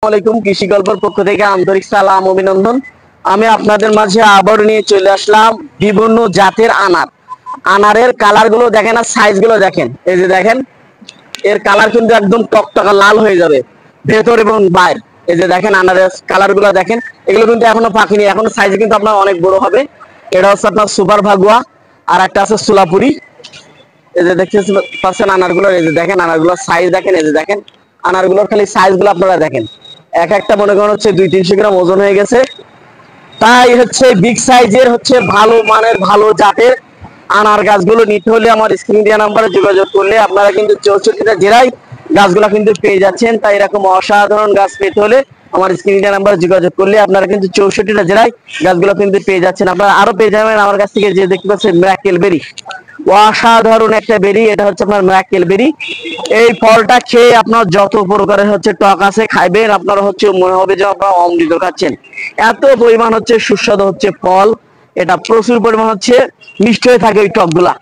আলাইকুম, কৃষি গল্পের পক্ষ থেকে আন্তরিক সালাম অভিনন্দন। আমি আপনাদের মাঝে আবার নিয়ে চলে আসলাম বিভিন্ন জাতের আনার। আনারের কালার গুলো দেখেন আর সাইজ গুলো দেখেন। এই যে দেখেন, এর কালার কিন্তু একদম টকটকা লাল হয়ে যাবে ভেতর এবং বাইরে। এই যে দেখেন আনারের কালার গুলো দেখেন, এগুলো কিন্তু এখনো পাকেনি, এখনো সাইজ কিন্তু আপনার অনেক বড় হবে। এটা হচ্ছে আপনার সুপার ভাগুয়া, আর একটা আছে সোলাপুরি। এই যে দেখতে পাচ্ছেন আনারগুলোর, এই যে দেখেন আনারগুলোর সাইজ দেখেন। এই যে দেখেন আনারগুলোর খালি সাইজ গুলো আপনারা দেখেন, এক একটা মনে করেন হচ্ছে 200-300 গ্রাম ওজন হয়ে গেছে। তাই হচ্ছে বিগ সাইজের হচ্ছে ভালো মানের ভালো জাতের আনার গাছগুলো নিতে হলে আমার স্ক্রিন দেওয়া নাম্বারে যোগাযোগ করলে আপনারা কিন্তু 64টা জেলায় গাছগুলো কিন্তু পেয়ে যাচ্ছেন। তাই এরকম অসাধারণ গাছ পেতে হলে আমার স্ক্রিন দেওয়া নাম্বারে যোগাযোগ করলে আপনারা কিন্তু 64টা জেলায় গাছগুলো কিন্তু পেয়ে যাচ্ছেন। আপনারা আরো পেয়ে যাবেন আমার কাছ থেকে, যে দেখতে পাচ্ছেন মিরাকেল বেরি, অসাধারণ একটা বেরি। এটা হচ্ছে আপনার মিরাকেল বেরি। এই ফলটা খেয়ে আপনার যত প্রকারের হচ্ছে টক আছে খাইবেন, আপনার হচ্ছে মনে হবে যে আপনার অমৃত খাচ্ছেন। এত পরিমাণ হচ্ছে সুস্বাদু হচ্ছে ফল, এটা প্রচুর পরিমাণ হচ্ছে মিষ্টি হয়ে থাকে ওই টক গুলা।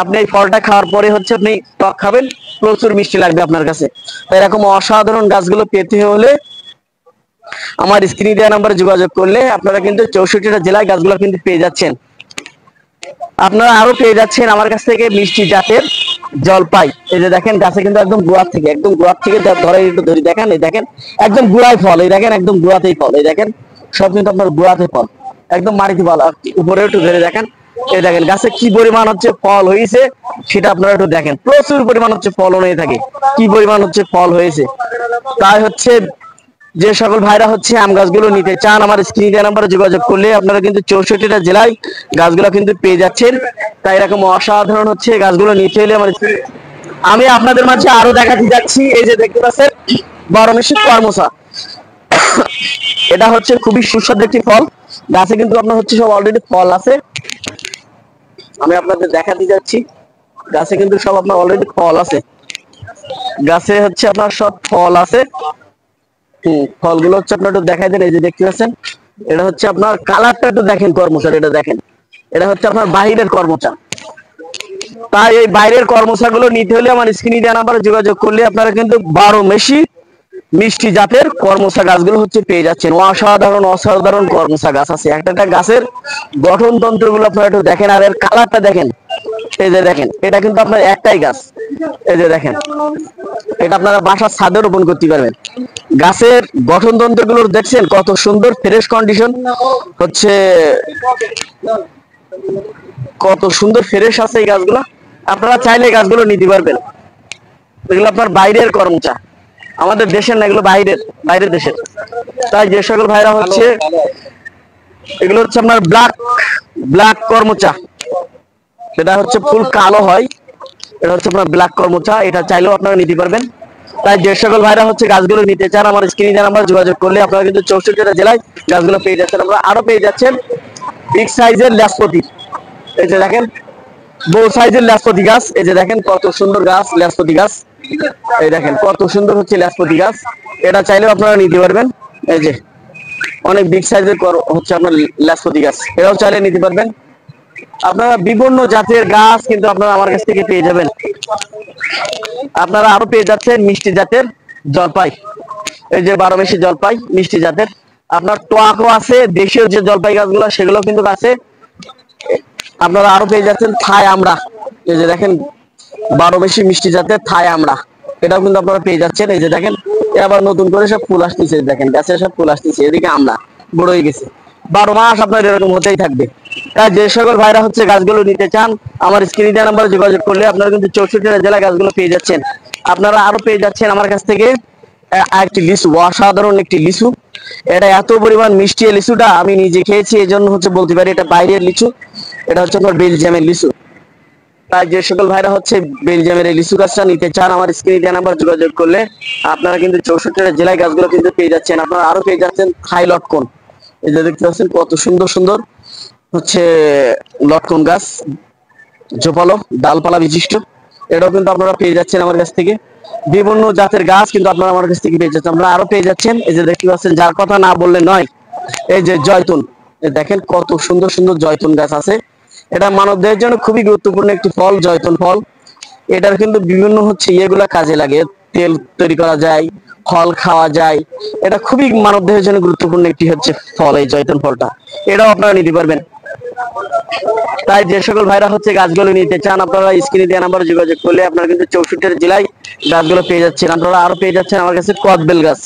আপনি এই ফলটা খাওয়ার পরে হচ্ছে আপনি টক খাবেন, প্রচুর মিষ্টি লাগবে আপনার কাছে। তো এরকম অসাধারণ গাছগুলো পেতে হলে আমার স্ক্রিনে দেওয়া নাম্বারে যোগাযোগ করলে আপনারা কিন্তু 64টা জেলায় গাছগুলো কিন্তু পেয়ে যাচ্ছেন। আপনারা আরো পেয়ে যাচ্ছেন আমার কাছ থেকে মিষ্টি জাতের জলপাই। এই যে দেখেন গাছে কিন্তু একদম গোড়ার থেকে ধরে একটু ধরি দেখেন। এই দেখেন একদম গোড়ায় ফল, এই দেখেন একদম গোড়াতেই ফল। এই দেখেন সব কিন্তু আপনার গোড়াতে ফল, একদম মাটিতে ফল। উপরে একটু ধরে দেখেন, এই দেখেন গাছে কি পরিমাণ হচ্ছে ফল হয়েছে সেটা আপনারা একটু দেখেন। প্রচুর পরিমাণ হচ্ছে ফলন হয়ে থাকে, কি পরিমাণ হচ্ছে ফল হয়েছে। তাই হচ্ছে যে সকল ভাইরা হচ্ছে আম গাছগুলো নিতে চান আমার স্ক্রিনে দেওয়া নাম্বারে যোগাযোগ করলে আপনারা কিন্তু 64টা জেলায় গাছগুলো কিন্তু পেয়ে যাচ্ছেন। তাই এরকম অসাধারণ হচ্ছে গাছগুলো নিতে হলে আমার আমি আপনাদের মাঝে আরো দেখাতে যাচ্ছি। এই যে দেখতে পাচ্ছেন 12 মাসি কর্মসা, এটা হচ্ছে খুবই সুস্বাদু একটি ফল। গাছে কিন্তু আপনার হচ্ছে সব অলরেডি ফল আছে, আমি আপনাদের দেখাতে যাচ্ছি। গাছে কিন্তু সব আপনার অলরেডি ফল আছে, গাছে হচ্ছে আপনার সব ফল আছে। ফলগুলো হচ্ছে আপনার একটু দেখাই দেন। এই যে দেখতে পাচ্ছেন, এটা হচ্ছে আপনার কালারটা একটু দেখেন কর্মচার, এটা দেখেন, এটা হচ্ছে আপনার বাহিরের কর্মচা। তাই এই বাইরের কর্মচাগুলো নিতে হলে আমার স্ক্রিনে দেওয়া নাম্বারে যোগাযোগ করলে আপনারা কিন্তু 12 মেশি মিষ্টি জাতের কর্মচা গাছগুলো হচ্ছে পেয়ে যাচ্ছেন। অসাধারণ কর্মচা গাছ আছে। একটা একটা গাছের গঠন তন্ত্র গুলো আপনারা একটু দেখেন, আর এর কালারটা দেখেন। এই যে দেখেন, এটা কিন্তু আপনার একটাই গাছ। এই যে দেখেন, এটা আপনারা বাসার ছাদে রোপণ করতে পারবেন। গাছের গঠন তন্ত্র গুলো দেখছেন কত সুন্দর, ফ্রেশ কন্ডিশন হচ্ছে, কত সুন্দর ফ্রেশ আছে এই গাছগুলো। আপনারা চাইলে গাছগুলো নিতে পারবেন। এগুলো আপনার বাইরের কর্মচা, আমাদের দেশের না, এগুলো বাইরের দেশের। তাই যে সকল ভাইরা হচ্ছে, এগুলো হচ্ছে আপনার ব্ল্যাক কর্মচা, এটা হচ্ছে ফুল কালো হয়, এটা হচ্ছে আপনার ব্ল্যাক কর্মচা। এটা চাইলেও আপনারা নিতে পারবেন। তাই যে সকল ভাইরা হচ্ছে গাছগুলো নিতে চান আমার স্ক্রিনে নাম্বার যোগাযোগ করলে আপনারা কিন্তু 64টা জেলায় গাছগুলো পেয়ে যাচ্ছেন। আমরা আরো পেয়ে যাচ্ছেন বিগ সাইজের ল্যাসপতি। এই যে দেখেন বড় সাইজের ল্যাসপতি গাছ, এই যে দেখেন কত সুন্দর গাছ ল্যাসপতি গাছ। এই দেখেন কত সুন্দর হচ্ছে ল্যাসপতি গাছ, এটা চাইলেও আপনারা নিতে পারবেন। এই যে অনেক বিগ সাইজের হচ্ছে আপনার ল্যাসপতি গাছ, এটাও চাইলে নিতে পারবেন। আপনারা বিভিন্ন জাতের গাছ কিন্তু আপনারা আমার কাছ থেকে পেয়ে যাবেন। আপনারা আরো পেয়ে যাচ্ছেন মিষ্টি জাতের জলপাই। এই যে 12 মাসি জলপাই মিষ্টি জাতের, আপনার টকও আছে। দেশীয় যে জলপাই গাছগুলো সেগুলো কিন্তু আছে। আপনারা আরো পেয়ে যাচ্ছেন থাই আমড়া। এই যে দেখেন 12 মাসি মিষ্টি জাতের থাই আমড়া, এটাও কিন্তু আপনারা পেয়ে যাচ্ছেন। এই যে দেখেন আবার নতুন করে সব ফুল আসতেছে, দেখেন গাছে সব ফুল আসতেছে। এদিকে আমড়া বড় হয়ে গেছে, 12 মাস আপনার এরকম হতেই থাকবে। তাই যে সকল ভাইরা হচ্ছে গাছগুলো নিতে চান আমার স্ক্রিনে দেওয়া নাম্বারে যোগাযোগ করলে আপনারা কিন্তু 64টা জেলায় গাছগুলো পেয়ে যাচ্ছেন। আপনারা আরো পেয়ে যাচ্ছেন আমার কাছ থেকে একটি লিচু, অসাধারণ একটি লিচু। এটা এত পরিমাণ মিষ্টি, লিচুটা আমি নিজে খেয়েছি, এই জন্য হচ্ছে বলতে পারি এটা বাইরের লিচু। এটা হচ্ছে আপনার বেলজিয়ামের লিচু। তাই যে সকল ভাইরা হচ্ছে বেলজিয়ামের এই লিচু গাছটা নিতে চান আমার স্ক্রিনে দেওয়া নাম্বার যোগাযোগ করলে আপনারা কিন্তু 64টা জেলায় গাছগুলো কিন্তু পেয়ে যাচ্ছেন। আপনারা আরো পেয়ে যাচ্ছেন থাই লটকন। এই যে দেখতে পাচ্ছেন কত সুন্দর সুন্দর হচ্ছে লটকন গাছ, ঝোপালো ডালপালা বিশিষ্ট, এটাও কিন্তু আপনারা পেয়ে যাচ্ছেন আমার কাছ থেকে। বিভিন্ন জাতের গাছ কিন্তু আপনারা আমার কাছ থেকে পেয়ে যাচ্ছেন। আপনারা আরো পেয়ে যাচ্ছেন, এই যে দেখতে পাচ্ছেন, যার কথা না বললে নয়, এই যে জয়তুন। দেখেন কত সুন্দর সুন্দর জয়তুন গাছ আছে। এটা মানবদেহের জন্য খুবই গুরুত্বপূর্ণ একটি ফল, জয়তুন ফল। এটার কিন্তু বিভিন্ন হচ্ছে ইয়েগুলা কাজে লাগে, তেল তৈরি করা যায়, ফল খাওয়া যায়, এটা খুবই মানবদেহের জন্য গুরুত্বপূর্ণ একটি হচ্ছে ফল, এই জয়তুন ফলটা, এটাও আপনারা নিতে পারবেন। তাই যে সকল ভাইরা হচ্ছে গাছগুলো নিতে চান, আপনারা স্ক্রিনে দেওয়া নাম্বারে যোগাযোগ করলে আপনারা কিন্তু 64 জেলায় গাছগুলো পেয়ে যাচ্ছেন। আপনারা আরো পেয়ে যাচ্ছেন আমার কাছে কদবেল গাছ।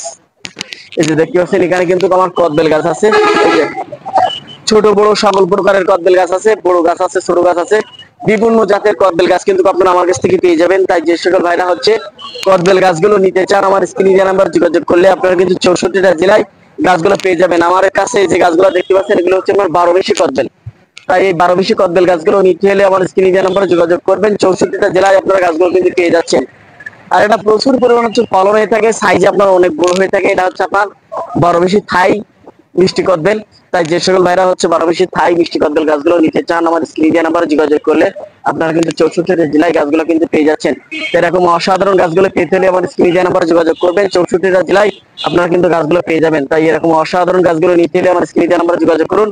এই যে দেখতে পাচ্ছেন এখানে কিন্তু আমার কদবেল গাছ আছে, এই যে ছোট বড় সকল প্রকারের কদবেল গাছ আছে, বড় গাছ আছে, ছোট গাছ আছে, বিভিন্ন জাতের কদবেল গাছ কিন্তু আপনারা আমার কাছ থেকে পেয়ে যাবেন। তাই যে সকল ভাইরা হচ্ছে কদবেল গাছগুলো নিতে চান, আমার স্ক্রিনে দেওয়া নাম্বার যোগাযোগ করলে আপনারা কিন্তু 64টা জেলায় গাছগুলো পেয়ে যাবেন। আমার কাছে যে গাছগুলো দেখতে পাচ্ছেন এগুলো হচ্ছে আমার 12 বেশি কদবেল। তাই এই 12 বেশি কদবেল গাছগুলো নিতে হলে আমার স্ক্রিনে দেওয়া নাম্বারে যোগাযোগ করবেন। 64টা জেলায় আপনারা গাছগুলো কিন্তু পেয়ে যাচ্ছেন। আর এটা প্রচুর পরিমাণ হচ্ছে ফলন হয়ে থাকে, সাইজে আপনার অনেক বড় হয়ে থাকে। এটা হচ্ছে আপনার 12 বেশি থাই মিষ্টি কদবেল। তাই যে সকল ভাইরা হচ্ছে 12 বেশি থাই মিষ্টি কদবেল গাছগুলো নিতে চান, আমার স্ক্রিনে দেওয়া নাম্বারে যোগাযোগ করলে আপনারা কিন্তু 64টা জেলায় গাছগুলো কিন্তু পেয়ে যাচ্ছেন। এরকম অসাধারণ গাছগুলো পেতে হলে আমার স্ক্রিনে দেওয়া নাম্বারে যোগাযোগ করবেন। 64টা জেলায় আপনারা কিন্তু গাছগুলো পেয়ে যাবেন। তাই এরকম অসাধারণ গাছগুলো নিতে হলে আমার স্ক্রিনে দেওয়া নাম্বারে যোগাযোগ করুন।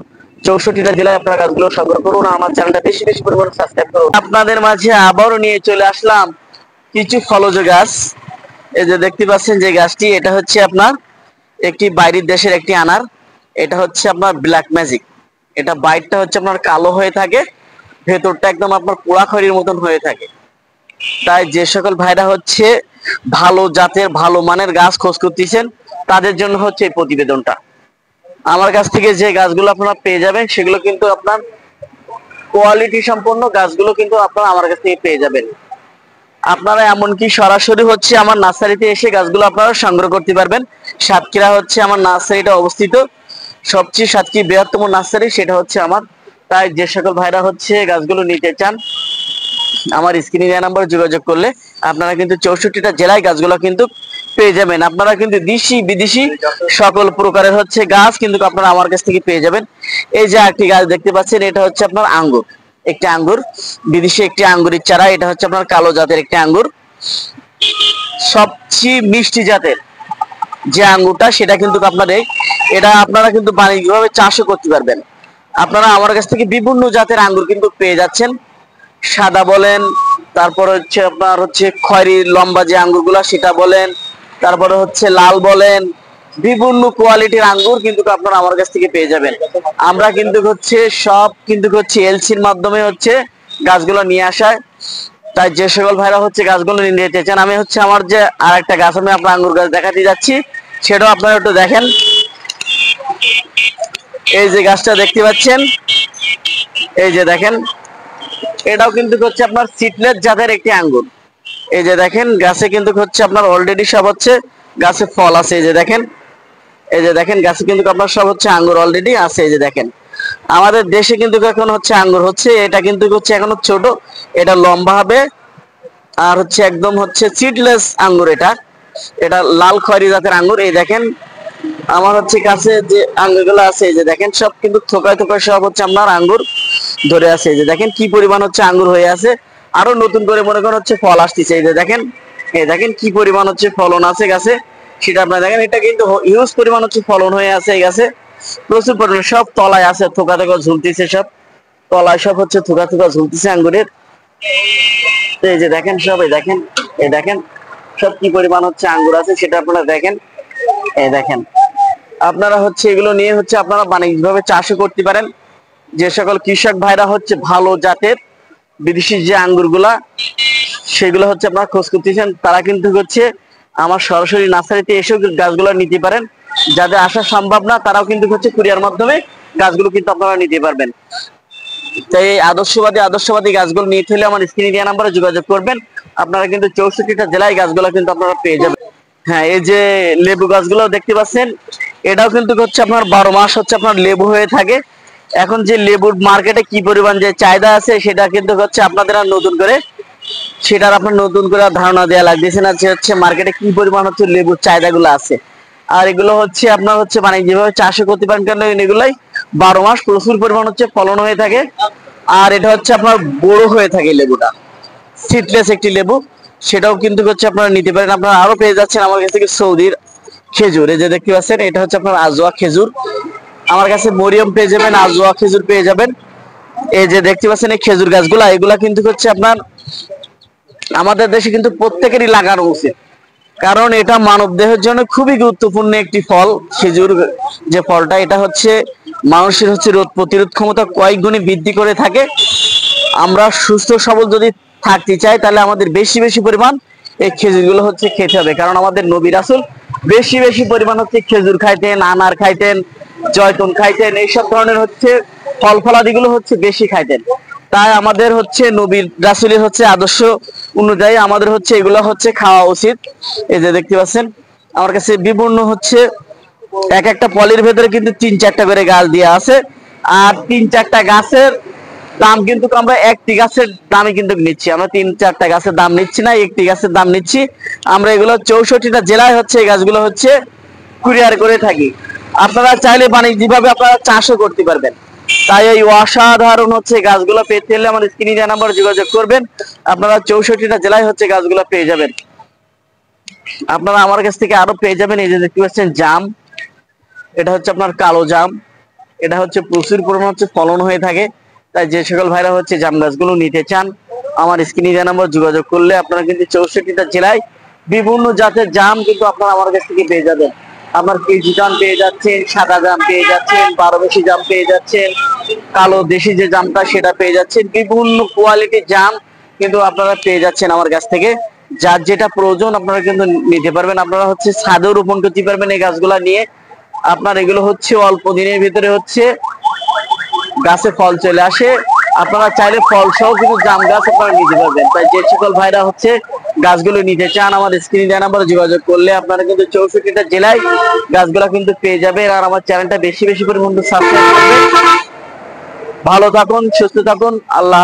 64টা জেলায় আপনারা গাছগুলো সংগ্রহ করুন। আমার চ্যানেলটা বেশি বেশি পরিমাণে সাবস্ক্রাইব করুন। আপনাদের মাঝে আবারও নিয়ে চলে আসলাম কিছু ফলজ গাছ। এই যে দেখতে পাচ্ছেন যে গাছটি, এটা হচ্ছে আপনার একটি বাইরের দেশের একটি আনার। এটা হচ্ছে আপনার ব্ল্যাক ম্যাজিক। এটা বাইরটা হচ্ছে আপনার কালো হয়ে থাকে, ভেতরটা একদম আপনার পোড়া খড়ির মতন হয়ে থাকে। তাই যে সকল ভাইরা হচ্ছে ভালো জাতের ভালো মানের গাছ খোঁজ করতেছেন, তাদের জন্য হচ্ছে এই প্রতিবেদনটা। আমার কাছ থেকে যে গাছগুলো আপনারা পেয়ে যাবেন সেগুলো কিন্তু আপনার কোয়ালিটি সম্পন্ন গাছগুলো কিন্তু আপনারা আমার কাছ থেকে পেয়ে যাবেন। আপনারা এমনকি সরাসরি হচ্ছে আমার নার্সারিতে এসে গাছগুলো আপনারা সংগ্রহ করতে পারবেন। সাতক্ষীরা হচ্ছে আমার নার্সারিটা অবস্থিত, সবচেয়ে সাতক্ষীরা বৃহত্তম নার্সারি সেটা হচ্ছে আমার। তাই যে সকল ভাইরা হচ্ছে গাছগুলো নিতে চান, আমার স্ক্রিনে দেওয়া নাম্বারে যোগাযোগ করলে আপনারা কিন্তু 64টা জেলায় গাছগুলো কিন্তু পেয়ে যাবেন। আপনারা কিন্তু দেশি বিদেশি সকল প্রকারের হচ্ছে গাছ কিন্তু আপনারা আমার কাছ থেকে পেয়ে যাবেন। এই যে একটি গাছ দেখতে পাচ্ছেন, এটা হচ্ছে আপনার আঙ্গুর, একটি আঙ্গুর, বিদেশি একটি আঙ্গুরের চারা। এটা হচ্ছে আপনার কালো জাতের একটি আঙ্গুর, সবচেয়ে মিষ্টি জাতের যে আঙ্গুরটা সেটা কিন্তু আপনাদের, এটা আপনারা কিন্তু বাণিজ্যিকভাবে চাষও করতে পারবেন। আপনারা আমার কাছ থেকে বিভিন্ন জাতের আঙ্গুর কিন্তু পেয়ে যাচ্ছেন। সাদা বলেন, তারপর হচ্ছে আপনার হচ্ছে খয়েরি লম্বা যে আঙ্গুরগুলা সেটা বলেন, তারপরে হচ্ছে লাল বলেন, বিভিন্ন কোয়ালিটির আঙ্গুর কিন্তু আপনারা আমার কাছ থেকে পেয়ে যাবেন। আমরা কিন্তু হচ্ছে সব কিন্তু হচ্ছে এলসির মাধ্যমে হচ্ছে গাছগুলো নিয়ে আসায়। তাই যে সকল ভাইরা হচ্ছে গাছগুলো নিয়ে যেতে চান, আমি হচ্ছে আমার যে আর একটা গাছ আমি আপনার আঙ্গুর গাছ দেখাতে যাচ্ছি, সেটাও আপনারা একটু দেখেন। এই যে গাছটা দেখতে পাচ্ছেন, এই যে দেখেন, এটাও কিন্তু হচ্ছে আপনার সিডলেস জাতের একটি আঙ্গুর। এই যে দেখেন গাছে কিন্তু হচ্ছে আপনার অলরেডি সব হচ্ছে গাছে ফল আছে। এই যে দেখেন, এই যে দেখেন গাছে কিন্তু আপনার সব হচ্ছে আঙ্গুর অলরেডি আছে। এই যে দেখেন, আমাদের দেশে কিন্তু এখন হচ্ছে আঙ্গুর হচ্ছে, এটা কিন্তু হচ্ছে এখনো ছোট, এটা লম্বা হবে আর হচ্ছে একদম হচ্ছে সিডলেস আঙ্গুর। এটা এটা লাল খয়েরি জাতের আঙ্গুর। এই দেখেন আমার হচ্ছে কাছে যে আঙ্গুরগুলো আছে, এই যে দেখেন সব কিন্তু থোকায় থোকায় সব হচ্ছে আপনার আঙ্গুর ধরে আছে। এই যে দেখেন কি পরিমাণ হচ্ছে আঙ্গুর হয়ে আছে, আরো নতুন করে মনে করেন হচ্ছে ফল আসতেছে। এই যে দেখেন, এই দেখেন কি পরিমাণ হচ্ছে ফলন আছে গাছে, সেটা আপনারা দেখেন। এটা কিন্তু হিউজ পরিমাণ হচ্ছে ফলন হয়ে আছে এই গাছে, প্রচুর পরিমাণে সব তলায় আছে, থোকা থোকা ঝুলতেছে, সব তলায় সব হচ্ছে থোকা থোকা ঝুলতেছে আঙ্গুরের। এই যে দেখেন সব, এই দেখেন, এই দেখেন সব কি পরিমাণ হচ্ছে আঙ্গুর আছে সেটা আপনারা দেখেন। এই দেখেন, আপনারা হচ্ছে এগুলো নিয়ে হচ্ছে আপনারা বাণিজ্যিকভাবে চাষও করতে পারেন। যে সকল কৃষক ভাইরা হচ্ছে ভালো জাতের বিদেশি যে আঙ্গুরগুলা সেগুলো হচ্ছে আপনারা খোঁজ করতেছেন, তারা কিন্তু হচ্ছে আমার সরাসরি নার্সারিতে এসেও গাছগুলো নিতে পারেন। যাদের আসা সম্ভব না তারাও কিন্তু হচ্ছে কুরিয়ার মাধ্যমে গাছগুলো কিন্তু আপনারা নিতে পারবেন। তাই এই আদর্শবাদী গাছগুলো নিতে হলে আমার স্ক্রিনে দেওয়া নাম্বারে যোগাযোগ করবেন। আপনারা কিন্তু 64টা জেলায় গাছগুলো কিন্তু আপনারা পেয়ে যাবেন। হ্যাঁ, এই যে লেবু গাছগুলো দেখতে পাচ্ছেন, এটাও কিন্তু হচ্ছে আপনার 12 মাস হচ্ছে আপনার লেবু হয়ে থাকে। এখন যে লেবুর মার্কেটে কি পরিমাণ যে চাহিদা আছে সেটা কিন্তু হচ্ছে আপনাদের আর নতুন করে সেটার আপনার নতুন করে ধারণা দেওয়া লাগতেছে না যে হচ্ছে মার্কেটে কি পরিমাণ হচ্ছে লেবুর চাহিদাগুলো আছে। আর এগুলো হচ্ছে আপনার হচ্ছে মানে যেভাবে চাষও করতে পারেন কেন, এগুলাই 12 মাস প্রচুর পরিমাণ হচ্ছে ফলন হয়ে থাকে। আর এটা হচ্ছে আপনার বড় হয়ে থাকে লেবুটা, সিডলেস একটি লেবু, সেটাও কিন্তু হচ্ছে আপনারা নিতে পারেন। আপনারা আরো পেয়ে যাচ্ছেন আমার কাছ থেকে সৌদির খেজুর। এই যে দেখতে পাচ্ছেন, এটা হচ্ছে আপনার আজওয়া খেজুর। আমার কাছে মরিয়ম পেয়ে যাবেন, আজওয়া খেজুর পেয়ে যাবেন। এই যে দেখতে পাচ্ছেন এই খেজুর গাছগুলা, এগুলা কিন্তু হচ্ছে আপনার আমাদের দেশে কিন্তু প্রত্যেকেরই লাগানো উচিত, কারণ এটা মানব দেহের জন্য খুবই গুরুত্বপূর্ণ একটি ফল। খেজুর যে ফলটা, এটা হচ্ছে মানুষের হচ্ছে রোগ প্রতিরোধ ক্ষমতা কয়েক গুণে বৃদ্ধি করে থাকে। আমরা সুস্থ সবল যদি থাকতে চাই তাহলে আমাদের বেশি বেশি পরিমাণ এই খেজুরগুলো হচ্ছে খেতে হবে। কারণ আমাদের নবী রাসূল বেশি বেশি পরিমাণ হচ্ছে খেজুর খাইতেন, আনার খাইতেন, জয়তুন খাইতেন, এইসব ধরনের হচ্ছে ফল ফলাদিগুলো হচ্ছে বেশি খাইতেন। তাই আমাদের হচ্ছে নবী রাসূলের হচ্ছে আদর্শ অনুযায়ী আমাদের হচ্ছে এগুলো হচ্ছে খাওয়া উচিত। এই যে দেখতে পাচ্ছেন আমার কাছে বিভিন্ন হচ্ছে এক একটা পলির ভেতরে কিন্তু 3-4টা করে গাছ দেওয়া আছে। আর 3-4টা গাছের দাম কিন্তু আমরা একটি গাছের দামই কিন্তু নিচ্ছি, আমরা 3-4টা গাছের দাম নিচ্ছি না, একটি গাছের দাম নিচ্ছি। আমরা এগুলো 64টা জেলায় হচ্ছে এই গাছগুলো হচ্ছে কুরিয়ার করে থাকি। আপনারা চাইলে বাণিজ্যিকভাবে আপনারা চাষও করতে পারবেন। তাই এই অসাধারণ হচ্ছে গাছগুলো পেতে হলে আমার স্ক্রিনে দেওয়া নাম্বারে যোগাযোগ করবেন। আপনারা 64টা জেলায় হচ্ছে গাছগুলো পেয়ে যাবেন। আপনারা আমার কাছ থেকে আরো পেয়ে যাবেন। এই যে দেখতে পাচ্ছেন জাম, এটা হচ্ছে আপনার কালো জাম, এটা হচ্ছে প্রচুর পরিমাণ হচ্ছে ফলন হয়ে থাকে। তাই যে সকল ভাইরা হচ্ছে জাম গাছগুলো নিতে চান আমার স্ক্রিনে দেওয়া নাম্বার যোগাযোগ করলে আপনারা কিন্তু 64টা জেলায় বিভিন্ন জাতের জাম কিন্তু আপনারা আমার কাছ থেকে পেয়ে যাবেন। আপনার কেজি জাম পেয়ে যাচ্ছেন, সাদা জাম পেয়ে যাচ্ছেন, বারোমেশি জাম পেয়ে যাচ্ছেন, কালো দেশি যে জামটা সেটা পেয়ে যাচ্ছেন, বিভিন্ন কোয়ালিটির জাম কিন্তু আপনারা পেয়ে যাচ্ছেন আমার কাছ থেকে। যার যেটা প্রয়োজন আপনারা কিন্তু নিতে পারবেন। আপনারা হচ্ছে ছাদেও রোপণ করতে পারবেন এই গাছগুলা নিয়ে। আপনার এগুলো হচ্ছে অল্প দিনের ভিতরে হচ্ছে গাছে ফল চলে আসে। আপনারা চাইলে ফল সহ কিন্তু জাম গাছ আপনারা নিতে পারবেন। তাই যে সকল ভাইরা হচ্ছে গাছগুলো নিতে চান আমার স্ক্রিনে দেওয়া নাম্বারে যোগাযোগ করলে আপনারা কিন্তু 64টা জেলায় গাছগুলো কিন্তু পেয়ে যাবেন। আর আমার চ্যানেলটা বেশি বেশি পরিমাণে সাবস্ক্রাইব করবেন। ভালো থাকুন, সুস্থ থাকুন, আল্লাহ।